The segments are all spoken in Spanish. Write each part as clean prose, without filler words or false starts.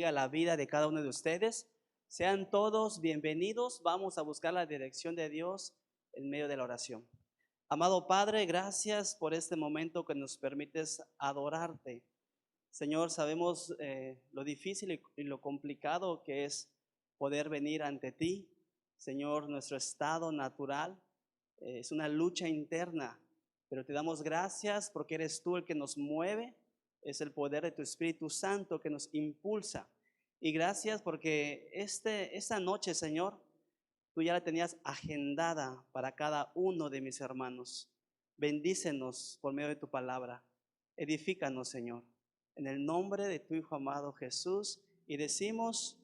bendiga la vida de cada uno de ustedes. Sean todos bienvenidos. Vamos a buscar la dirección de Dios en medio de la oración. Amado Padre, gracias por este momento que nos permites adorarte. Señor, sabemos lo difícil y lo complicado que es poder venir ante ti. Señor, nuestro estado natural es una lucha interna, pero te damos gracias porque eres tú el que nos mueve. Es el poder de tu Espíritu Santo que nos impulsa. Y gracias porque esta noche, Señor, tú ya la tenías agendada para cada uno de mis hermanos. Bendícenos por medio de tu palabra. Edifícanos, Señor, en el nombre de tu Hijo amado Jesús. Y decimos,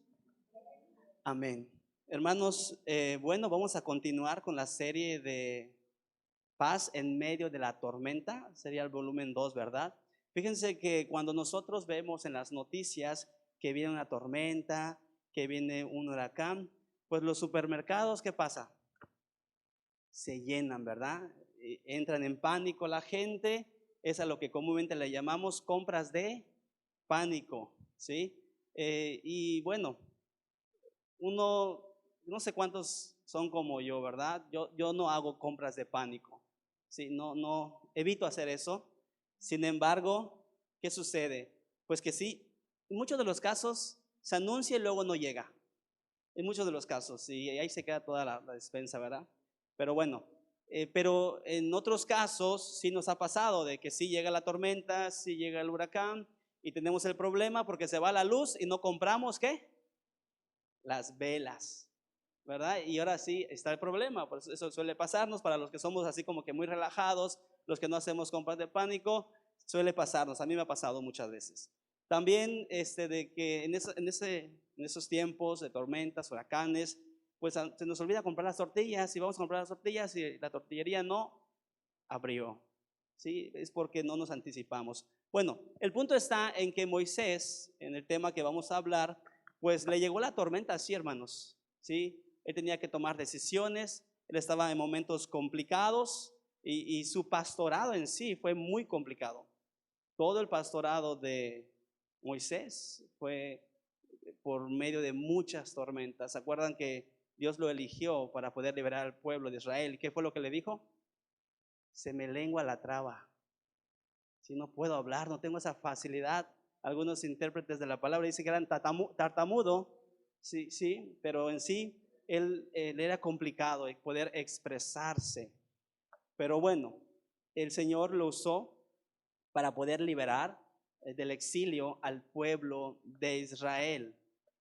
amén. Hermanos, bueno, vamos a continuar con la serie de Paz en medio de la tormenta. Sería el volumen 2, ¿verdad? Fíjense que cuando nosotros vemos en las noticias que viene una tormenta, que viene un huracán, pues los supermercados, ¿qué pasa? Se llenan, ¿verdad? Entran en pánico la gente. Es a lo que comúnmente le llamamos compras de pánico, ¿sí? Y bueno, uno, no sé cuántos son como yo, ¿verdad? Yo no hago compras de pánico, ¿sí? No, evito hacer eso. Sin embargo, ¿qué sucede? Pues que sí, en muchos de los casos se anuncia y luego no llega. En muchos de los casos, y ahí se queda toda la despensa, ¿verdad? Pero bueno, pero en otros casos sí nos ha pasado de que sí llega la tormenta, sí llega el huracán y tenemos el problema porque se va la luz y no compramos, ¿qué? Las velas, ¿verdad? Y ahora sí está el problema, pues eso suele pasarnos para los que somos así como que muy relajados, los que no hacemos compras de pánico, suele pasarnos, a mí me ha pasado muchas veces. También de que en esos tiempos de tormentas, huracanes, pues se nos olvida comprar las tortillas y vamos a comprar las tortillas y la tortillería no abrió, ¿sí? Es porque no nos anticipamos. Bueno, el punto está en que Moisés, en el tema que vamos a hablar, pues le llegó la tormenta así, hermanos, ¿sí? Él tenía que tomar decisiones, él estaba en momentos complicados y su pastorado en sí fue muy complicado. Todo el pastorado de Moisés fue por medio de muchas tormentas. ¿Se acuerdan que Dios lo eligió para poder liberar al pueblo de Israel? ¿Qué fue lo que le dijo? Se me lengua la traba. Si no puedo hablar, no tengo esa facilidad. Algunos intérpretes de la palabra dicen que eran tartamudo, sí, sí, pero en sí él era complicado poder expresarse. Pero bueno, el Señor lo usó para poder liberar del exilio al pueblo de Israel.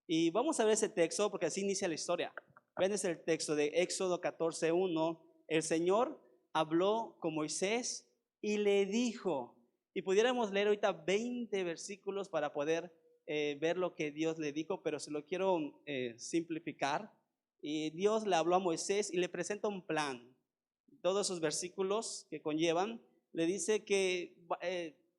Y vamos a ver ese texto porque así inicia la historia. Ven, es el texto de Éxodo 14:1. El Señor habló con Moisés y le dijo, y pudiéramos leer ahorita 20 versículos para poder ver lo que Dios le dijo, pero se lo quiero simplificar. Y Dios le habló a Moisés y le presenta un plan. Todos esos versículos que conllevan, le dice que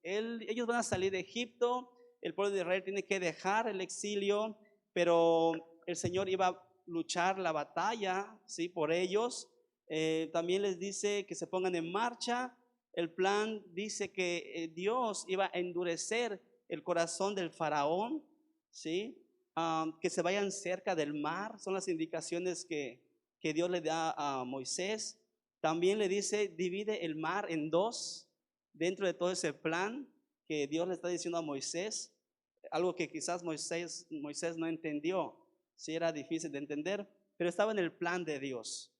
ellos van a salir de Egipto, el pueblo de Israel tiene que dejar el exilio, pero el Señor iba a luchar la batalla, ¿sí? Por ellos. También les dice que se pongan en marcha. El plan dice que Dios iba a endurecer el corazón del faraón, ¿sí? Que se vayan cerca del mar, son las indicaciones que Dios le da a Moisés. También le dice, divide el mar en dos, dentro de todo ese plan que Dios le está diciendo a Moisés, algo que quizás Moisés no entendió, sí era difícil de entender, pero estaba en el plan de Dios.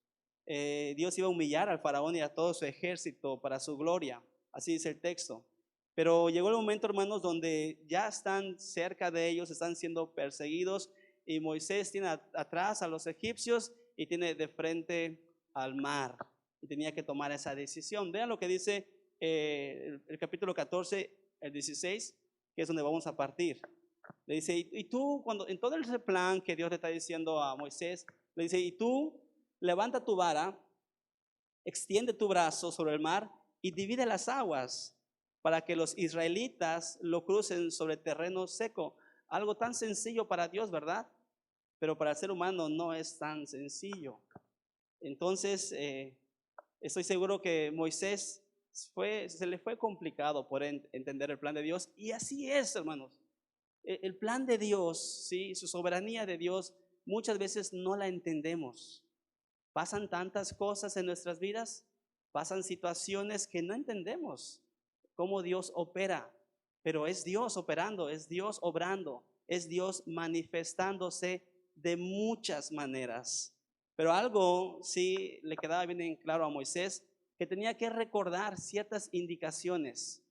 Dios iba a humillar al faraón y a todo su ejército para su gloria, así dice el texto. Pero llegó el momento, hermanos, donde ya están cerca de ellos, están siendo perseguidos y Moisés tiene atrás a los egipcios y tiene de frente al mar y tenía que tomar esa decisión. Vean lo que dice el capítulo 14, el 16, que es donde vamos a partir. Le dice, y tú, cuando en todo ese plan que Dios le está diciendo a Moisés, le dice, y tú levanta tu vara, extiende tu brazo sobre el mar y divide las aguas para que los israelitas lo crucen sobre terreno seco. Algo tan sencillo para Dios, ¿verdad? Pero para el ser humano no es tan sencillo. Entonces, estoy seguro que Moisés se le fue complicado por entender el plan de Dios. Y así es, hermanos. El plan de Dios, ¿sí? Su soberanía de Dios, muchas veces no la entendemos. Pasan tantas cosas en nuestras vidas, pasan situaciones que no entendemos cómo Dios opera, pero es Dios operando, es Dios obrando, es Dios manifestándose de muchas maneras. Pero algo sí le quedaba bien en claro a Moisés, que tenía que recordar ciertas indicaciones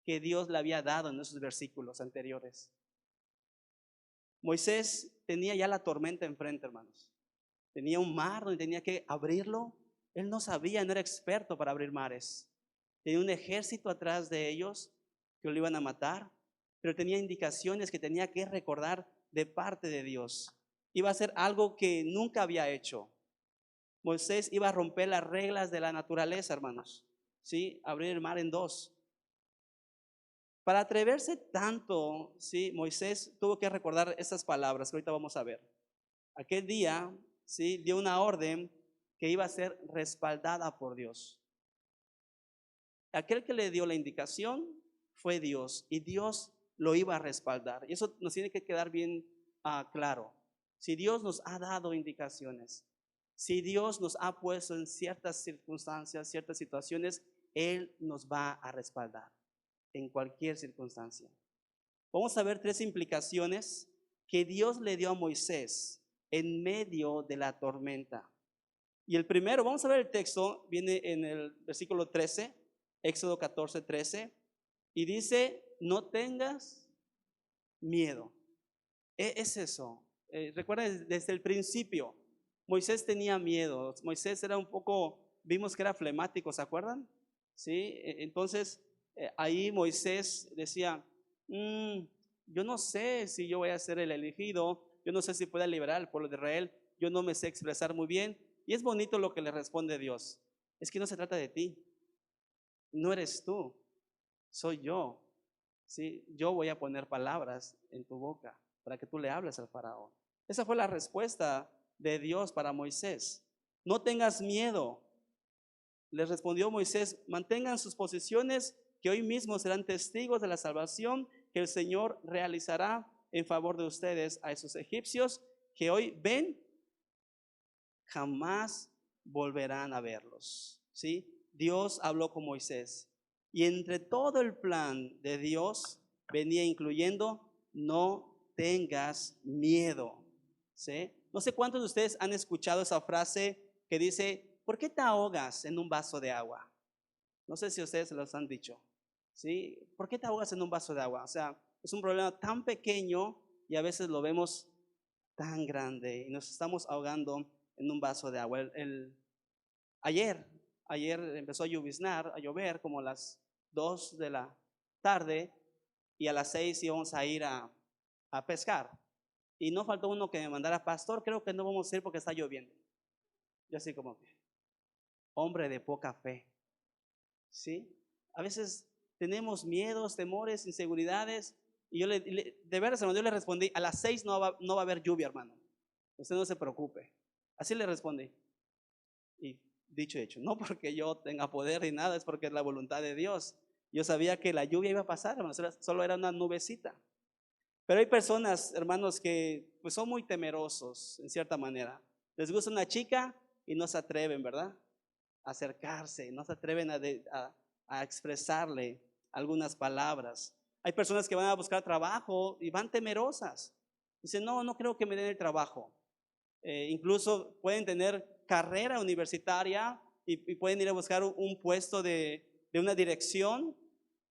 que Dios le había dado en esos versículos anteriores. Moisés tenía ya la tormenta enfrente, hermanos. Tenía un mar donde tenía que abrirlo. Él no sabía, no era experto para abrir mares. Tenía un ejército atrás de ellos que lo iban a matar, pero tenía indicaciones que tenía que recordar de parte de Dios. Iba a hacer algo que nunca había hecho. Moisés iba a romper las reglas de la naturaleza, hermanos. ¿Sí? Abrir el mar en dos. Para atreverse tanto, ¿sí? Moisés tuvo que recordar estas palabras que ahorita vamos a ver. Aquel día, ¿sí? Dio una orden que iba a ser respaldada por Dios. Aquel que le dio la indicación fue Dios y Dios lo iba a respaldar. Y eso nos tiene que quedar bien claro. Si Dios nos ha dado indicaciones, si Dios nos ha puesto en ciertas circunstancias, ciertas situaciones, Él nos va a respaldar en cualquier circunstancia. Vamos a ver tres implicaciones que Dios le dio a Moisés en medio de la tormenta. Y el primero, vamos a ver el texto, viene en el versículo 13, Éxodo 14, 13, y dice, no tengas miedo. Es eso. Recuerden, desde el principio, Moisés tenía miedo. Moisés era un poco, vimos que era flemático, ¿se acuerdan? Sí, entonces ahí Moisés decía, yo no sé si yo voy a ser el elegido, yo no sé si pueda liberar al pueblo de Israel, yo no me sé expresar muy bien. Y es bonito lo que le responde Dios. Es que no se trata de ti, no eres tú, soy yo. ¿Sí? Yo voy a poner palabras en tu boca para que tú le hables al faraón. Esa fue la respuesta de Dios para Moisés. No tengas miedo. Le respondió Moisés, mantengan sus posiciones, que hoy mismo serán testigos de la salvación que el Señor realizará en favor de ustedes a esos egipcios que hoy ven, jamás volverán a verlos. ¿Sí? Dios habló con Moisés. Y entre todo el plan de Dios venía incluyendo, no tengas miedo. ¿Sí? No sé cuántos de ustedes han escuchado esa frase que dice, ¿por qué te ahogas en un vaso de agua? No sé si ustedes se los han dicho. ¿Sí? ¿Por qué te ahogas en un vaso de agua? O sea, es un problema tan pequeño y a veces lo vemos tan grande y nos estamos ahogando en un vaso de agua. Ayer, ayer empezó a lloviznar, a llover como a las 2 de la tarde y a las 6 íbamos a ir a pescar. Y no faltó uno que me mandara, pastor, creo que no vamos a ir porque está lloviendo. Yo así como que, hombre de poca fe. ¿Sí? A veces tenemos miedos, temores, inseguridades. Y yo de veras, hermano, yo le respondí, a las 6 no va a haber lluvia, hermano. Usted no se preocupe. Así le respondí. Y dicho y hecho, no porque yo tenga poder ni nada, es porque es la voluntad de Dios. Yo sabía que la lluvia iba a pasar, hermano, solo era una nubecita. Pero hay personas, hermanos, que pues son muy temerosos, en cierta manera. Les gusta una chica y no se atreven, ¿verdad? A acercarse, no se atreven a expresarle algunas palabras. Hay personas que van a buscar trabajo y van temerosas. Dicen, no, no creo que me den el trabajo. Incluso pueden tener carrera universitaria y pueden ir a buscar un puesto de una dirección,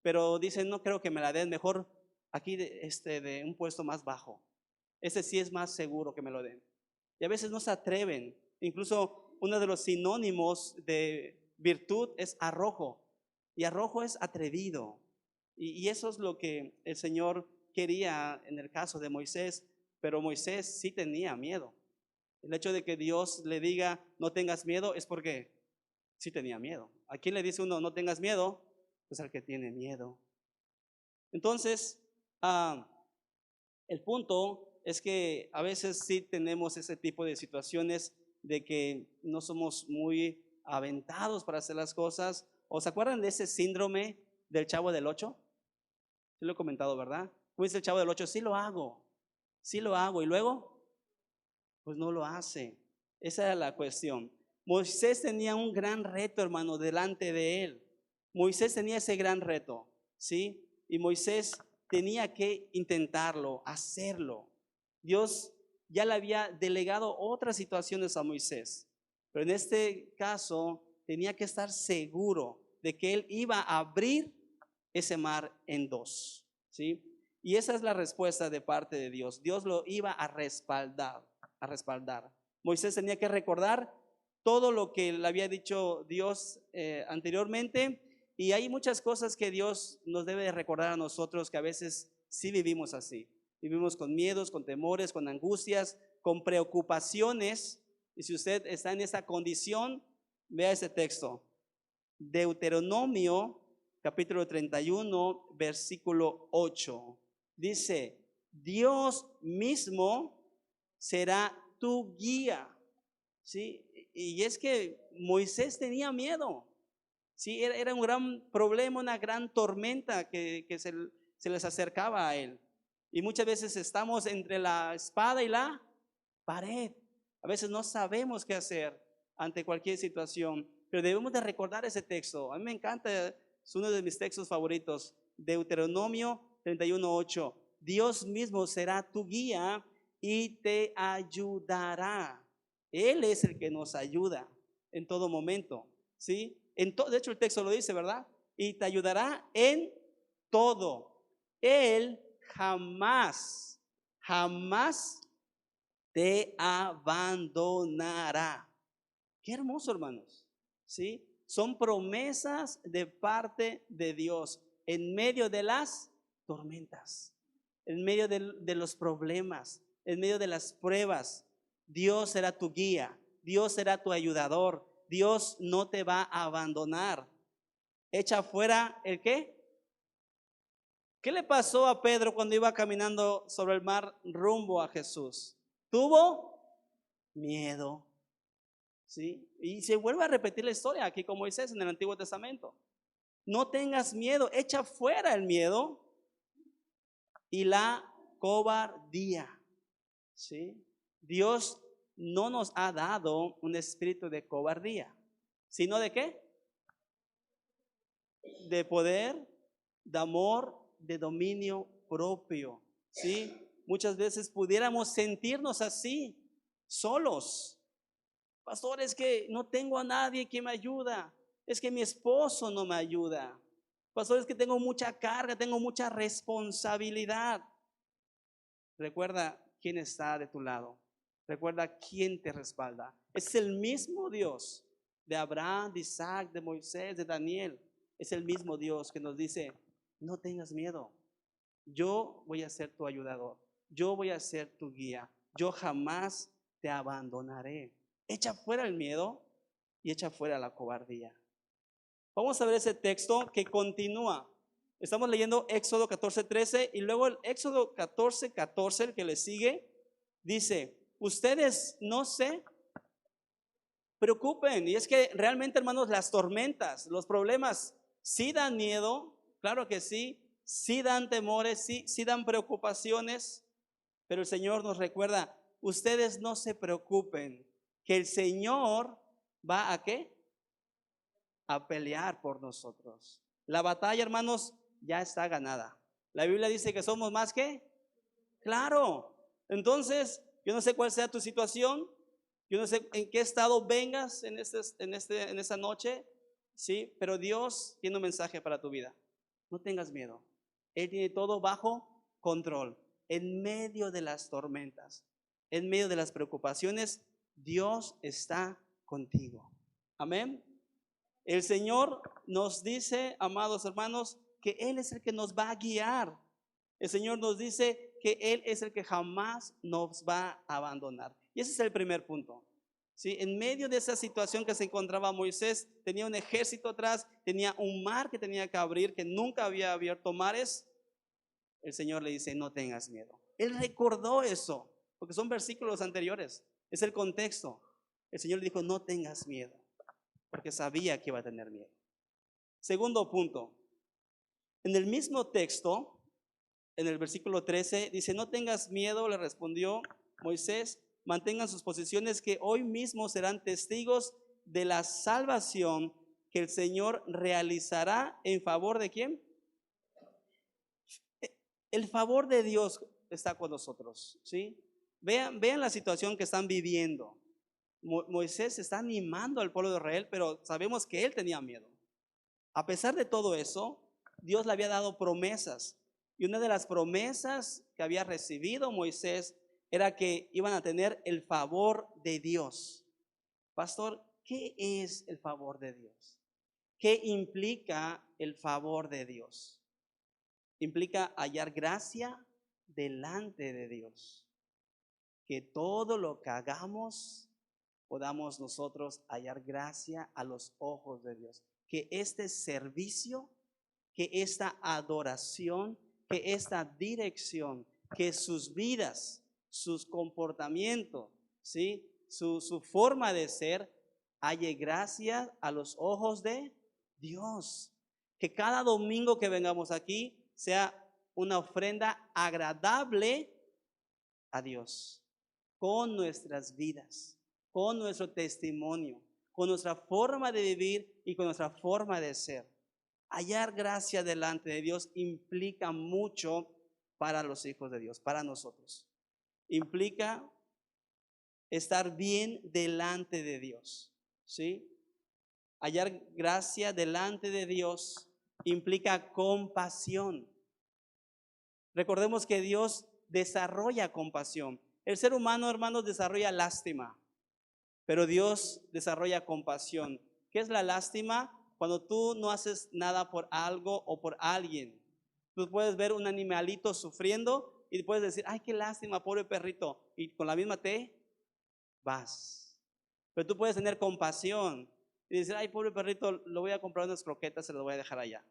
pero dicen, no creo que me la den, mejor aquí de un puesto más bajo. Ese sí es más seguro que me lo den. Y a veces no se atreven. Incluso uno de los sinónimos de virtud es arrojo. Y arrojo es atrevido. Y eso es lo que el Señor quería en el caso de Moisés. Pero Moisés sí tenía miedo. El hecho de que Dios le diga no tengas miedo es porque sí tenía miedo. ¿A quién le dice uno no tengas miedo? Pues al que tiene miedo. Entonces, el punto es que a veces sí tenemos ese tipo de situaciones de que no somos muy aventados para hacer las cosas. ¿O se acuerdan de ese síndrome del Chavo del Ocho? Sí lo he comentado, ¿verdad? Como dice el Chavo del Ocho, sí lo hago, y luego, pues no lo hace. Esa era la cuestión. Moisés tenía un gran reto, hermano, delante de él. Moisés tenía ese gran reto, ¿sí? Y Moisés tenía que intentarlo, hacerlo. Dios ya le había delegado otras situaciones a Moisés, pero en este caso tenía que estar seguro de que él iba a abrir ese mar en dos, ¿sí? Y esa es la respuesta de parte de Dios. Dios lo iba a respaldar, a respaldar. Moisés tenía que recordar todo lo que le había dicho Dios anteriormente, y hay muchas cosas que Dios nos debe recordar a nosotros, que a veces sí vivimos así. Vivimos con miedos, con temores, con angustias, con preocupaciones. Y si usted está en esa condición, vea ese texto. Deuteronomio capítulo 31, versículo 8. Dice, Dios mismo será tu guía. ¿Sí? Y es que Moisés tenía miedo. Sí, era un gran problema, una gran tormenta que se les acercaba a él. Y muchas veces estamos entre la espada y la pared. A veces no sabemos qué hacer ante cualquier situación, pero debemos de recordar ese texto. A mí me encanta, es uno de mis textos favoritos, Deuteronomio 31:8. Dios mismo será tu guía y te ayudará. Él es el que nos ayuda en todo momento, ¿sí? De hecho el texto lo dice, ¿verdad? Y te ayudará en todo. Él jamás, jamás te abandonará. Qué hermoso, hermanos, ¿sí? Son promesas de parte de Dios en medio de las tormentas, en medio de los problemas, en medio de las pruebas. Dios será tu guía, Dios será tu ayudador, Dios no te va a abandonar. Echa fuera el qué. ¿Qué le pasó a Pedro cuando iba caminando sobre el mar rumbo a Jesús? Tuvo miedo, ¿sí? Y se vuelve a repetir la historia aquí con Moisés en el Antiguo Testamento. No tengas miedo, echa fuera el miedo y la cobardía, ¿sí? Dios no nos ha dado un espíritu de cobardía, sino de qué? De poder, de amor, de dominio propio, ¿sí? Muchas veces pudiéramos sentirnos así, solos. Pastor, es que no tengo a nadie que me ayuda. Es que mi esposo no me ayuda. Pastor, es que tengo mucha carga, tengo mucha responsabilidad. Recuerda quién está de tu lado. Recuerda quién te respalda. Es el mismo Dios de Abraham, de Isaac, de Moisés, de Daniel. Es el mismo Dios que nos dice, no tengas miedo. Yo voy a ser tu ayudador. Yo voy a ser tu guía. Yo jamás te abandonaré. Echa fuera el miedo y echa fuera la cobardía. Vamos a ver ese texto que continúa. Estamos leyendo Éxodo 14:13 y luego el Éxodo 14:14, el que le sigue, dice, ustedes no se preocupen. Y es que realmente, hermanos, las tormentas, los problemas, sí dan miedo, claro que sí dan temores, sí dan preocupaciones, pero el Señor nos recuerda, ustedes no se preocupen, que el Señor va a ¿qué? A pelear por nosotros. La batalla, hermanos, ya está ganada. La Biblia dice que somos más que, claro. Entonces, yo no sé cuál sea tu situación, yo no sé en qué estado vengas en esta noche, sí, pero Dios tiene un mensaje para tu vida. No tengas miedo. Él tiene todo bajo control. En medio de las tormentas, en medio de las preocupaciones, Dios está contigo. Amén. El Señor nos dice, amados hermanos, que Él es el que nos va a guiar. El Señor nos dice que Él es el que jamás nos va a abandonar. Y ese es el primer punto. ¿Sí? En medio de esa situación que se encontraba Moisés, tenía un ejército atrás, tenía un mar que tenía que abrir, que nunca había abierto mares. El Señor le dice, no tengas miedo. Él recordó eso, porque son versículos anteriores. Es el contexto. El Señor le dijo, no tengas miedo, porque sabía que iba a tener miedo. Segundo punto. En el mismo texto, en el versículo 13, dice, no tengas miedo, le respondió Moisés, mantengan sus posiciones que hoy mismo serán testigos de la salvación que el Señor realizará en favor de ¿quién? El favor de Dios está con nosotros, ¿sí? Vean la situación que están viviendo. Moisés está animando al pueblo de Israel, pero sabemos que él tenía miedo. A pesar de todo eso, Dios le había dado promesas. Y una de las promesas que había recibido Moisés era que iban a tener el favor de Dios. Pastor, ¿qué es el favor de Dios? ¿Qué implica el favor de Dios? Implica hallar gracia delante de Dios. Que todo lo que hagamos podamos nosotros hallar gracia a los ojos de Dios. Que este servicio, que esta adoración, que esta dirección, que sus vidas, sus comportamientos, ¿sí? Su forma de ser, halle gracia a los ojos de Dios. Que cada domingo que vengamos aquí sea una ofrenda agradable a Dios, con nuestras vidas, con nuestro testimonio, con nuestra forma de vivir y con nuestra forma de ser. Hallar gracia delante de Dios implica mucho para los hijos de Dios, para nosotros. Implica estar bien delante de Dios, ¿sí? Hallar gracia delante de Dios implica compasión. Recordemos que Dios desarrolla compasión. El ser humano, hermanos, desarrolla lástima, pero Dios desarrolla compasión. ¿Qué es la lástima? Cuando tú no haces nada por algo o por alguien. Tú puedes ver un animalito sufriendo y puedes decir, ay, qué lástima, pobre perrito. Y con la misma te vas. Pero tú puedes tener compasión y decir, ay, pobre perrito, lo voy a comprar unas croquetas, se las voy a dejar allá.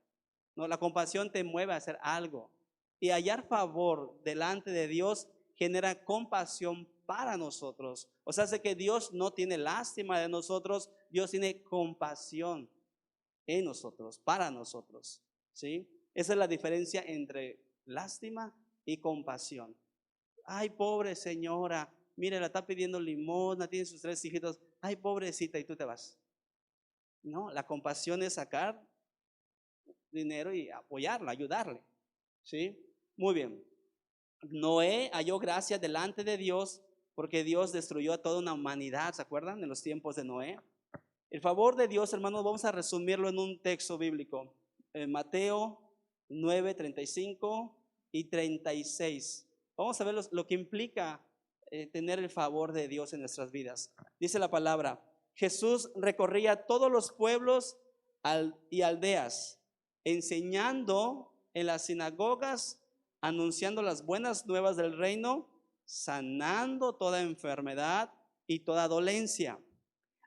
No, la compasión te mueve a hacer algo. Y hallar favor delante de Dios genera compasión para nosotros. O sea, sé que Dios no tiene lástima de nosotros, Dios tiene compasión en nosotros, para nosotros, ¿sí? Esa es la diferencia entre lástima y compasión. Ay, pobre señora, mire, la está pidiendo limosna, tiene sus 3 hijitos, ay, pobrecita, y tú te vas. No, la compasión es sacar dinero y apoyarla, ayudarle, ¿sí? Muy bien. Noé halló gracia delante de Dios porque Dios destruyó a toda una humanidad, ¿se acuerdan? En los tiempos de Noé. El favor de Dios, hermanos, vamos a resumirlo en un texto bíblico. Mateo 9, 35 y 36. Vamos a ver lo que implica tener el favor de Dios en nuestras vidas. Dice la palabra, Jesús recorría todos los pueblos y aldeas, enseñando en las sinagogas, anunciando las buenas nuevas del reino, sanando toda enfermedad y toda dolencia.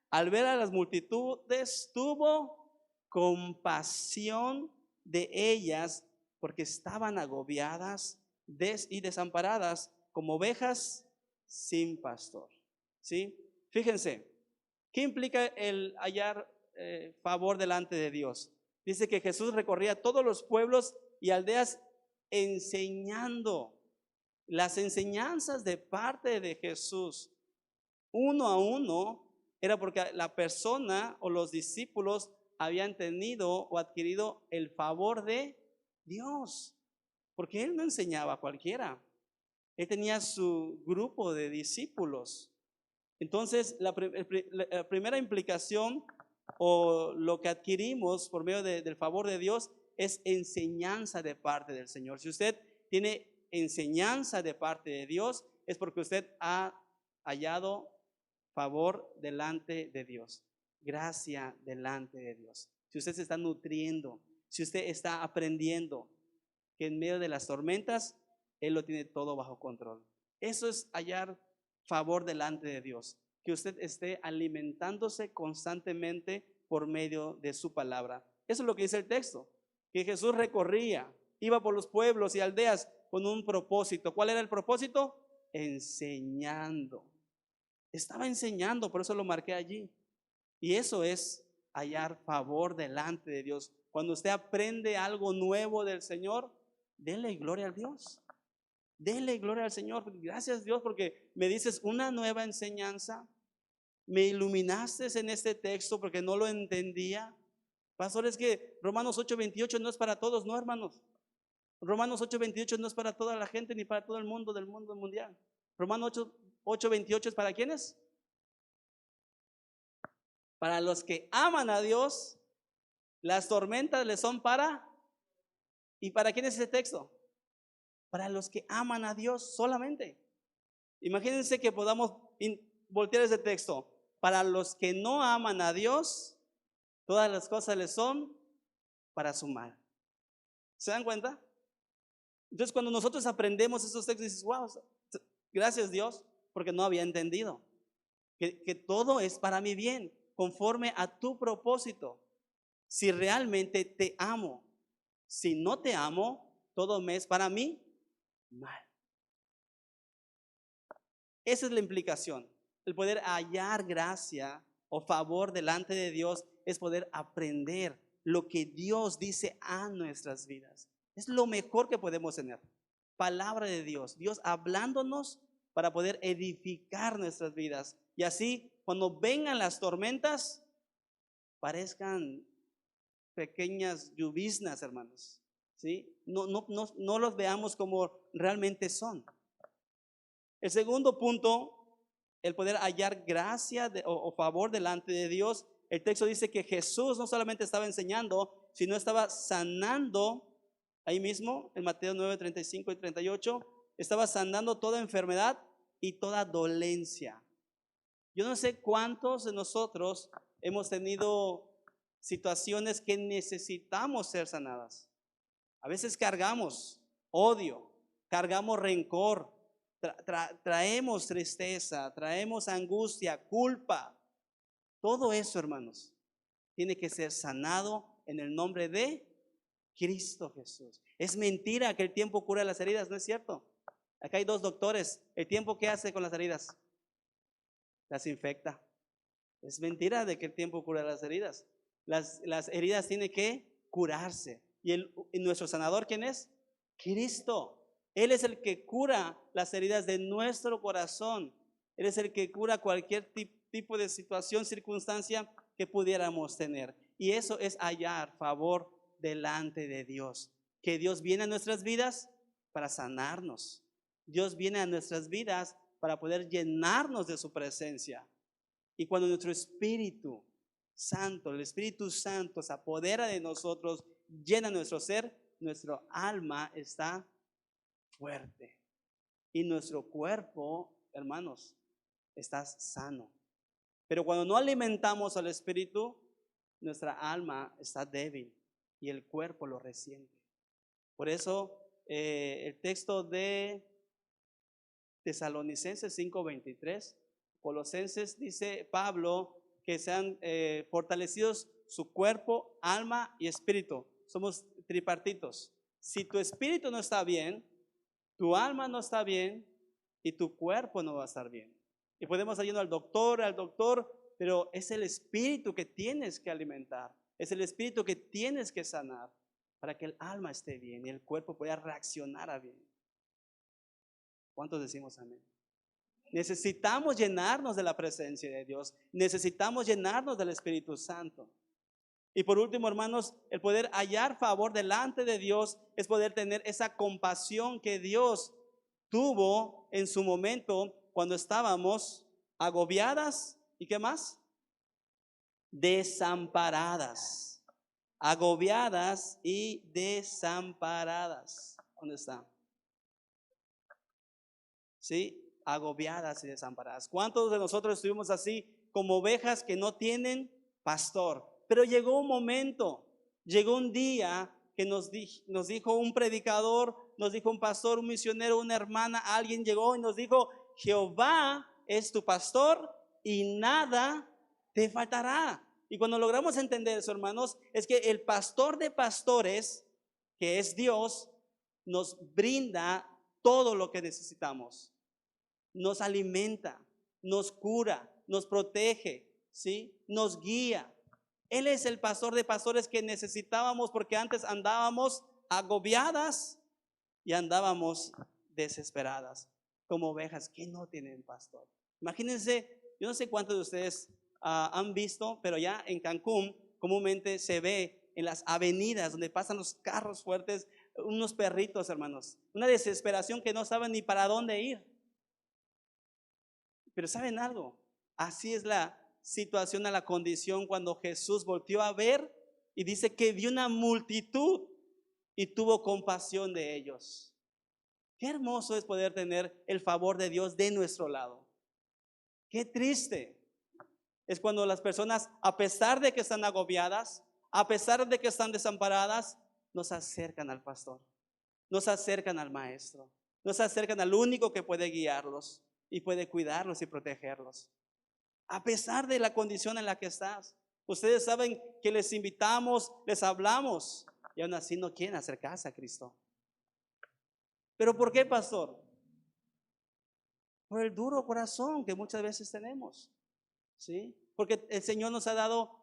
Al ver a las multitudes, tuvo compasión de ellas porque estaban agobiadas y desamparadas como ovejas sin pastor. ¿Sí? Fíjense, ¿qué implica el hallar favor delante de Dios? Dice que Jesús recorría todos los pueblos y aldeas enseñando. Las enseñanzas de parte de Jesús, uno a uno, era porque la persona o los discípulos habían tenido o adquirido el favor de Dios. Porque Él no enseñaba a cualquiera. Él tenía su grupo de discípulos. Entonces, la primera implicación o lo que adquirimos por medio del favor de Dios es enseñanza de parte del Señor. Si usted tiene enseñanza de parte de Dios, es porque usted ha hallado favor delante de Dios, gracia delante de Dios. Si usted se está nutriendo, si usted está aprendiendo que en medio de las tormentas, Él lo tiene todo bajo control. Eso es hallar favor delante de Dios, que usted esté alimentándose constantemente por medio de su palabra. Eso es lo que dice el texto, que Jesús recorría, iba por los pueblos y aldeas con un propósito. ¿Cuál era el propósito? Enseñando. Estaba enseñando, por eso lo marqué allí. Y eso es hallar favor delante de Dios. Cuando usted aprende algo nuevo del Señor, denle gloria a Dios. Denle gloria al Señor. Gracias Dios porque me dices una nueva enseñanza. Me iluminaste en este texto porque no lo entendía. Pastor, es que Romanos 8:28 no es para todos, no, hermanos. Romanos 8:28 no es para toda la gente ni para todo el mundo del mundo mundial. Romanos 8:28 es para ¿quiénes? Para los que aman a Dios, las tormentas les son para. ¿Y para quién es ese texto? Para los que aman a Dios solamente. Imagínense que podamos voltear ese texto. Para los que no aman a Dios, todas las cosas les son para su mal. ¿Se dan cuenta? Entonces cuando nosotros aprendemos esos textos, dices, wow, gracias Dios, porque no había entendido. Que todo es para mi bien, conforme a tu propósito. Si realmente te amo. Si no te amo, todo me es para mí mal. Esa es la implicación. El poder hallar gracia o favor delante de Dios es poder aprender lo que Dios dice a nuestras vidas. Es lo mejor que podemos tener. Palabra de Dios. Dios hablándonos para poder edificar nuestras vidas. Y así, cuando vengan las tormentas, parezcan pequeñas lloviznas, hermanos. ¿Sí? No los veamos como realmente son. El segundo punto, el poder hallar gracia o favor delante de Dios. El texto dice que Jesús no solamente estaba enseñando, sino estaba sanando, ahí mismo en Mateo 9, 35 y 38, estaba sanando toda enfermedad y toda dolencia. Yo no sé cuántos de nosotros hemos tenido situaciones que necesitamos ser sanadas. A veces cargamos odio, cargamos rencor, traemos tristeza, traemos angustia, culpa. Todo eso, hermanos, tiene que ser sanado en el nombre de Cristo Jesús. Es mentira que el tiempo cura las heridas, ¿no es cierto? Acá hay dos doctores. ¿El tiempo qué hace con las heridas? Las infecta. Es mentira de que el tiempo cura las heridas. Las heridas tienen que curarse. ¿Y nuestro sanador quién es? Cristo. Él es el que cura las heridas de nuestro corazón. Él es el que cura cualquier tipo de situación, circunstancia que pudiéramos tener. Y eso es hallar favor delante de Dios. Que Dios viene a nuestras vidas para sanarnos. Dios viene a nuestras vidas para poder llenarnos de su presencia. Y cuando nuestro Espíritu Santo, el Espíritu Santo se apodera de nosotros, llena nuestro ser, nuestro alma está fuerte. Y nuestro cuerpo, hermanos, está sano. Pero cuando no alimentamos al Espíritu, nuestra alma está débil y el cuerpo lo resiente. Por eso el texto de Tesalonicenses 5:23, Colosenses, dice Pablo que sean fortalecidos su cuerpo, alma y espíritu. Somos tripartitos. Si tu espíritu no está bien, tu alma no está bien y tu cuerpo no va a estar bien. Y podemos estar yendo al doctor, pero es el espíritu que tienes que alimentar. Es el espíritu que tienes que sanar para que el alma esté bien y el cuerpo pueda reaccionar a bien. ¿Cuántos decimos amén? Necesitamos llenarnos de la presencia de Dios. Necesitamos llenarnos del Espíritu Santo. Y por último, hermanos, el poder hallar favor delante de Dios es poder tener esa compasión que Dios tuvo en su momento cuando estábamos agobiadas. ¿Y qué más? Desamparadas. Agobiadas y desamparadas. ¿Dónde está? ¿Sí? Agobiadas y desamparadas. ¿Cuántos de nosotros estuvimos así como ovejas que no tienen pastor? Pero llegó un momento, llegó un día que nos dijo un predicador, nos dijo un pastor, un misionero, una hermana, alguien llegó y nos dijo, Jehová es tu pastor y nada te faltará. Y cuando logramos entender eso, hermanos, es que el pastor de pastores, que es Dios, nos brinda todo lo que necesitamos. Nos alimenta, nos cura, nos protege, ¿sí? Nos guía. Él es el pastor de pastores que necesitábamos porque antes andábamos agobiadas y andábamos desesperadas, como ovejas que no tienen pastor. Imagínense, yo no sé cuántos de ustedes han visto, pero ya en Cancún comúnmente se ve en las avenidas donde pasan los carros fuertes, unos perritos, hermanos, una desesperación que no saben ni para dónde ir. Pero ¿saben algo? Así es la situación, a la condición cuando Jesús volteó a ver y dice que vio una multitud y tuvo compasión de ellos. Qué hermoso es poder tener el favor de Dios de nuestro lado. Qué triste es cuando las personas, a pesar de que están agobiadas, a pesar de que están desamparadas, nos acercan al pastor, nos acercan al maestro, nos acercan al único que puede guiarlos y puede cuidarlos y protegerlos. A pesar de la condición en la que estás, ustedes saben que les invitamos, les hablamos y aún así no quieren acercarse a Cristo. ¿Pero por qué, pastor? Por el duro corazón que muchas veces tenemos, ¿sí? Porque el Señor nos ha dado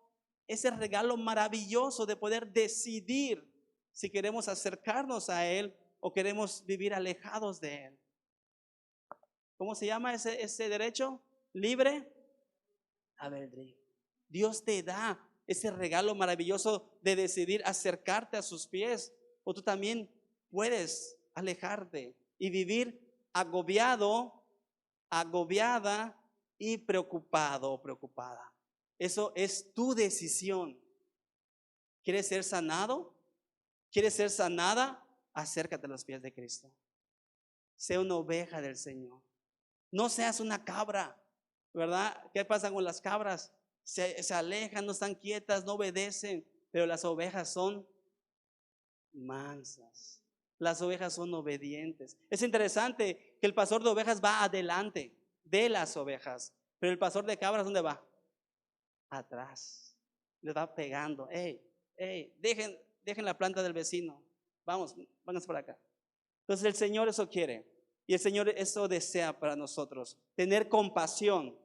ese regalo maravilloso de poder decidir si queremos acercarnos a Él o queremos vivir alejados de Él. ¿Cómo se llama ese derecho? Libre albedrío. Dios te da ese regalo maravilloso de decidir acercarte a sus pies, o tú también puedes alejarte y vivir agobiado, agobiada y preocupado o preocupada. Eso es tu decisión. ¿Quieres ser sanado? ¿Quieres ser sanada? Acércate a los pies de Cristo. Sé una oveja del Señor. No seas una cabra, ¿verdad? ¿Qué pasa con las cabras? Se alejan, no están quietas, no obedecen, pero las ovejas son mansas. Las ovejas son obedientes. Es interesante que el pastor de ovejas va adelante de las ovejas, pero el pastor de cabras, ¿dónde va? Atrás. Le va pegando. Dejen la planta del vecino. Vamos por acá. Entonces el Señor eso quiere. Y el Señor eso desea para nosotros. Tener compasión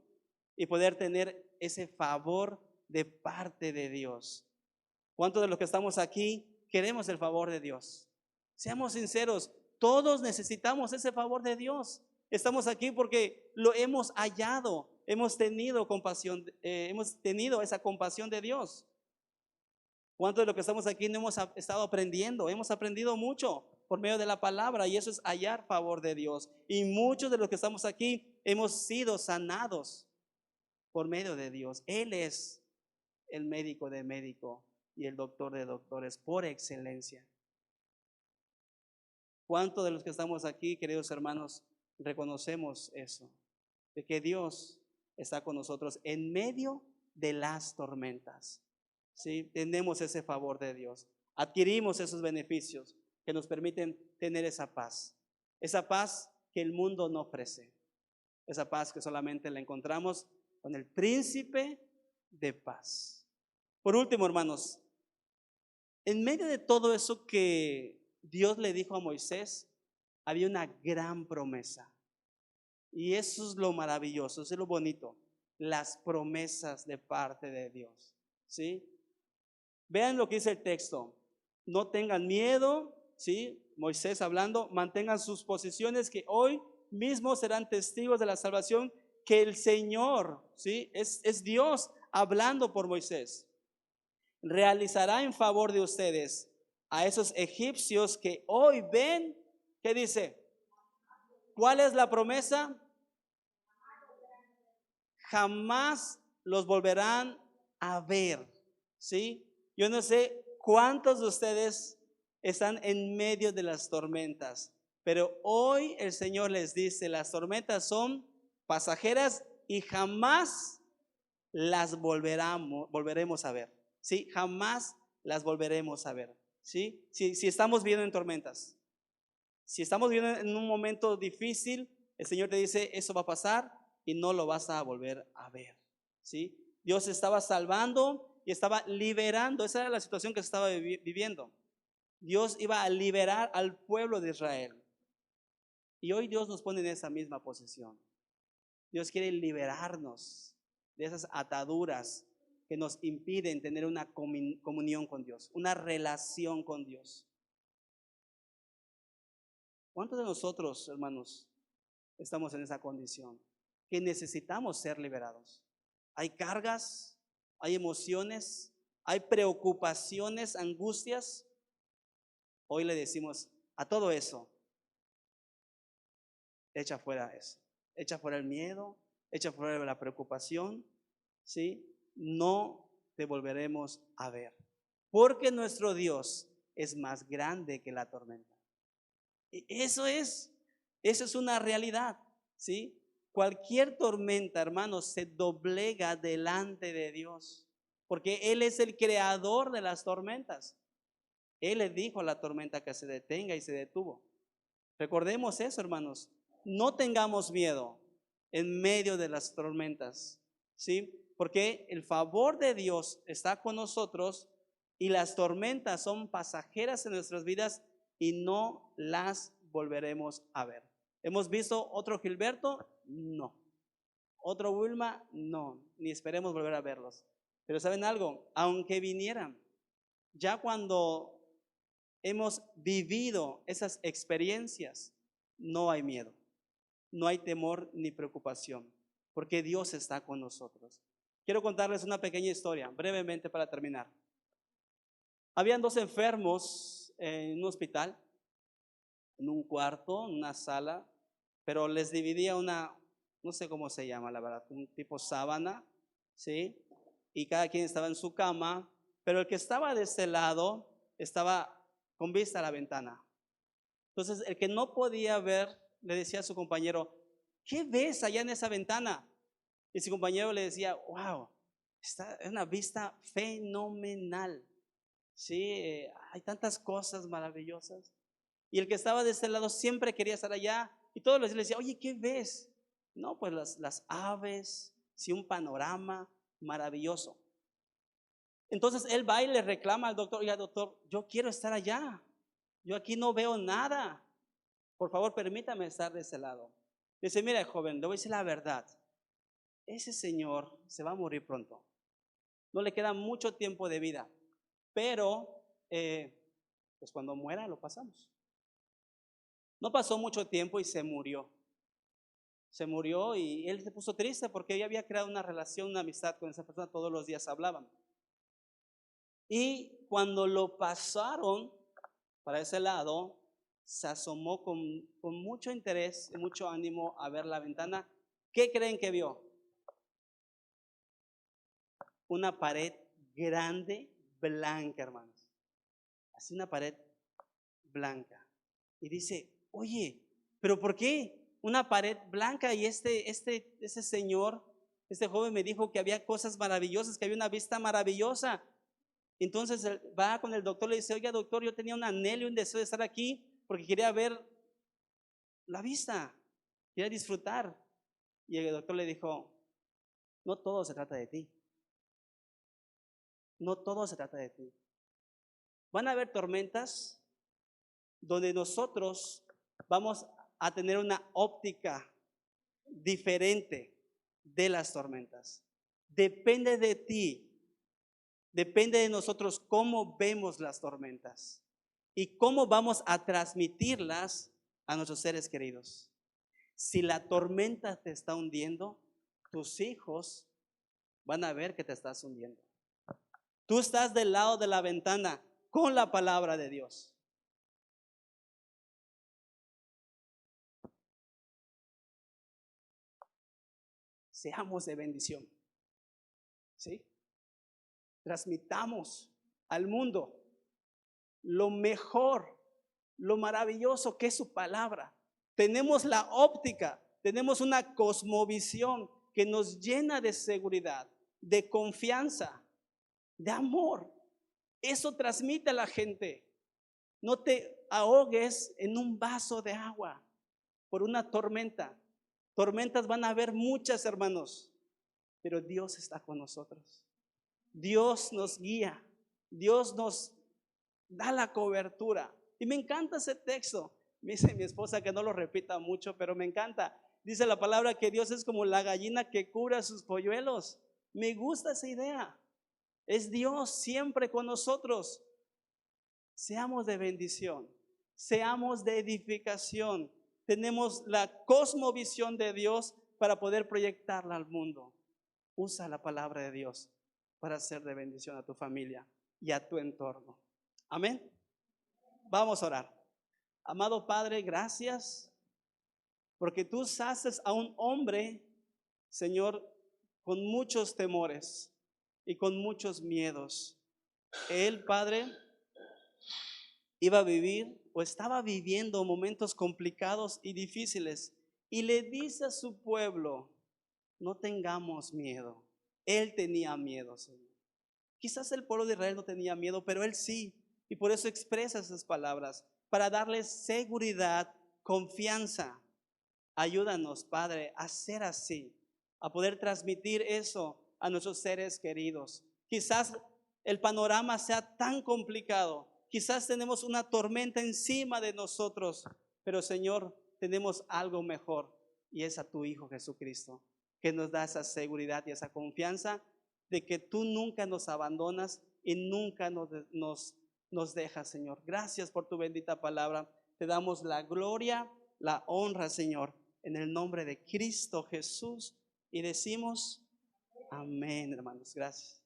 y poder tener ese favor de parte de Dios. ¿Cuántos de los que estamos aquí queremos el favor de Dios? Seamos sinceros, todos necesitamos ese favor de Dios. Estamos aquí porque lo hemos hallado, hemos tenido compasión, hemos tenido esa compasión de Dios. ¿Cuántos de los que estamos aquí no hemos estado aprendiendo? Hemos aprendido mucho por medio de la palabra y eso es hallar favor de Dios. Y muchos de los que estamos aquí hemos sido sanados por medio de Dios. Él es el médico de médico y el doctor de doctores por excelencia. ¿Cuántos de los que estamos aquí, queridos hermanos, reconocemos eso? De que Dios está con nosotros en medio de las tormentas. ¿Sí? Tenemos ese favor de Dios. Adquirimos esos beneficios que nos permiten tener esa paz. Esa paz que el mundo no ofrece. Esa paz que solamente la encontramos con el príncipe de paz. Por último, hermanos, en medio de todo eso que Dios le dijo a Moisés, había una gran promesa. Y eso es lo maravilloso, eso es lo bonito, las promesas de parte de Dios. ¿Sí? Vean lo que dice el texto. No tengan miedo, ¿sí? Moisés hablando, mantengan sus posiciones que hoy mismo serán testigos de la salvación que el Señor, ¿sí? Es Dios hablando por Moisés. Realizará en favor de ustedes a esos egipcios que hoy ven. ¿Qué dice? ¿Cuál es la promesa? Jamás los volverán a ver. ¿Sí? Yo no sé cuántos de ustedes están en medio de las tormentas, pero hoy el Señor les dice, las tormentas son pasajeras y jamás las volveremos a ver. ¿Sí? Jamás las volveremos a ver. ¿Sí? Si estamos viviendo en tormentas, si estamos viviendo en un momento difícil, el Señor te dice, eso va a pasar y no lo vas a volver a ver. ¿Sí? Dios estaba salvando y estaba liberando. Esa era la situación que se estaba viviendo. Dios iba a liberar al pueblo de Israel. Y hoy Dios nos pone en esa misma posición. Dios quiere liberarnos de esas ataduras que nos impiden tener una comunión con Dios, una relación con Dios. ¿Cuántos de nosotros, hermanos, estamos en esa condición? Que necesitamos ser liberados. Hay cargas, hay emociones, hay preocupaciones, angustias. Hoy le decimos a todo eso, echa fuera eso. Echa fuera el miedo, echa fuera la preocupación, ¿sí? No te volveremos a ver. Porque nuestro Dios es más grande que la tormenta. Y eso es una realidad, ¿sí? Cualquier tormenta, hermanos, se doblega delante de Dios, porque Él es el creador de las tormentas. Él le dijo a la tormenta que se detenga y se detuvo. Recordemos eso, hermanos. No tengamos miedo en medio de las tormentas, ¿sí? Porque el favor de Dios está con nosotros y las tormentas son pasajeras en nuestras vidas y no las volveremos a ver. ¿Hemos visto otro Gilberto? No. ¿Otro Wilma? No. Ni esperemos volver a verlos. Pero ¿saben algo? Aunque vinieran, ya cuando hemos vivido esas experiencias, no hay miedo, no hay temor ni preocupación, porque Dios está con nosotros. Quiero contarles una pequeña historia, brevemente para terminar. Habían dos enfermos en un hospital, en un cuarto, en una sala, pero les dividía una, no sé cómo se llama la verdad, un tipo sábana, ¿sí? Y cada quien estaba en su cama, pero el que estaba de este lado estaba con vista a la ventana. Entonces, el que no podía ver, le decía a su compañero, ¿qué ves allá en esa ventana? Y su compañero le decía, wow, es una vista fenomenal. Sí, hay tantas cosas maravillosas. Y el que estaba de este lado siempre quería estar allá. Y todos los días le decía, oye, ¿qué ves? No, pues las aves, sí, un panorama maravilloso. Entonces él va y le reclama al doctor, oiga, doctor, yo quiero estar allá. Yo aquí no veo nada. Por favor, permítame estar de ese lado. Dice, mira, joven, le voy a decir la verdad. Ese señor se va a morir pronto. No le queda mucho tiempo de vida. Pero, pues cuando muera lo pasamos. No pasó mucho tiempo y se murió. Se murió y él se puso triste porque ella había creado una relación, una amistad con esa persona. Todos los días hablaban. Y cuando lo pasaron para ese lado, se asomó con mucho interés y mucho ánimo a ver la ventana. ¿Qué creen que vio? Una pared grande, blanca, hermanos. Así una pared blanca. Y dice, oye, ¿pero por qué una pared blanca? Y ese señor, este joven me dijo que había cosas maravillosas, que había una vista maravillosa. Entonces él va con el doctor, le dice, oiga doctor, yo tenía un anhelo y un deseo de estar aquí porque quería ver la vista, quería disfrutar. Y el doctor le dijo, no todo se trata de ti. No todo se trata de ti. Van a haber tormentas donde nosotros vamos a tener una óptica diferente de las tormentas. Depende de ti, depende de nosotros cómo vemos las tormentas y cómo vamos a transmitirlas a nuestros seres queridos. Si la tormenta te está hundiendo, tus hijos van a ver que te estás hundiendo. Tú estás del lado de la ventana con la palabra de Dios. Seamos de bendición, ¿sí? Transmitamos al mundo lo mejor, lo maravilloso que es su palabra. Tenemos la óptica, tenemos una cosmovisión que nos llena de seguridad, de confianza, de amor. Eso transmite a la gente. No te ahogues en un vaso de agua por una tormenta. Tormentas van a haber muchas, hermanos, pero Dios está con nosotros. Dios nos guía, Dios nos da la cobertura. Y me encanta ese texto. Me dice mi esposa que no lo repita mucho, pero me encanta. Dice la palabra que Dios es como la gallina que cubre a sus polluelos. Me gusta esa idea. Es Dios siempre con nosotros. Seamos de bendición, seamos de edificación. Tenemos la cosmovisión de Dios para poder proyectarla al mundo. Usa la palabra de Dios para ser de bendición a tu familia y a tu entorno. Amén. Vamos a orar. Amado Padre, gracias porque tú haces a un hombre, Señor, con muchos temores y con muchos miedos. Él, Padre, iba a vivir o estaba viviendo momentos complicados y difíciles y le dice a su pueblo, no tengamos miedo. Él tenía miedo, Señor. Quizás el pueblo de Israel no tenía miedo, pero él sí, y por eso expresa esas palabras, para darles seguridad, confianza. Ayúdanos, Padre, a ser así, a poder transmitir eso a nuestros seres queridos. Quizás el panorama sea tan complicado, quizás tenemos una tormenta encima de nosotros, pero Señor, tenemos algo mejor y es a tu Hijo Jesucristo, que nos da esa seguridad y esa confianza de que tú nunca nos abandonas y nunca nos dejas, Señor. Gracias por tu bendita palabra. Te damos la gloria, la honra, Señor, en el nombre de Cristo Jesús. Y decimos, amén, hermanos. Gracias.